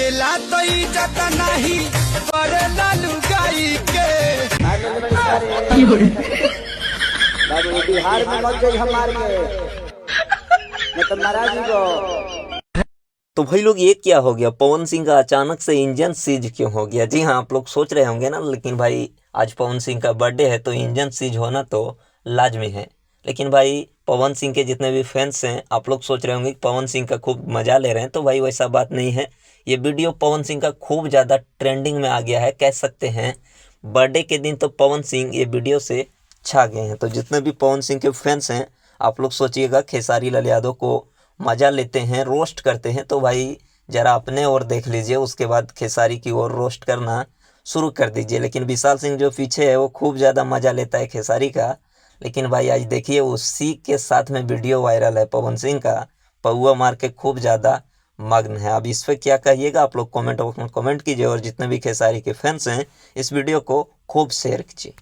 पिएला तो इज्जत नहीं करेला लुगाई के। बाबू बिहार में मत जाइए हमारे मैं तो नाराज हो। तो भाई लोग ये क्या हो गया, पवन सिंह का अचानक से इंजन सीज क्यों हो गया? जी हाँ, आप लोग सोच रहे होंगे ना, लेकिन भाई आज पवन सिंह का बर्थडे है तो इंजन सीज होना तो लाजमी है। लेकिन भाई पवन सिंह के जितने भी फैंस हैं, आप लोग सोच रहे होंगे कि पवन सिंह का खूब मजा ले रहे हैं, तो भाई वैसा बात नहीं है। ये वीडियो पवन सिंह का खूब ज़्यादा ट्रेंडिंग में आ गया है, कह सकते हैं बर्थडे के दिन तो पवन सिंह ये वीडियो से छा गए हैं। तो जितने भी पवन सिंह के फैंस हैं, आप लोग सोचिएगा खेसारी लाल यादव को मज़ा लेते हैं, रोस्ट करते हैं, तो भाई ज़रा अपने ओर देख लीजिए, उसके बाद खेसारी की ओर रोस्ट करना शुरू कर दीजिए। लेकिन विशाल सिंह जो पीछे है वो खूब ज़्यादा मज़ा लेता है खेसारी का। लेकिन भाई आज देखिए उसी के साथ में वीडियो वायरल है पवन सिंह का, पौआ मार के खूब ज़्यादा मग्न है। अब इस पर क्या कहिएगा आप लोग कमेंट बॉक्स में कमेंट कीजिए, और जितने भी खेसारी के फैंस हैं इस वीडियो को खूब शेयर कीजिए।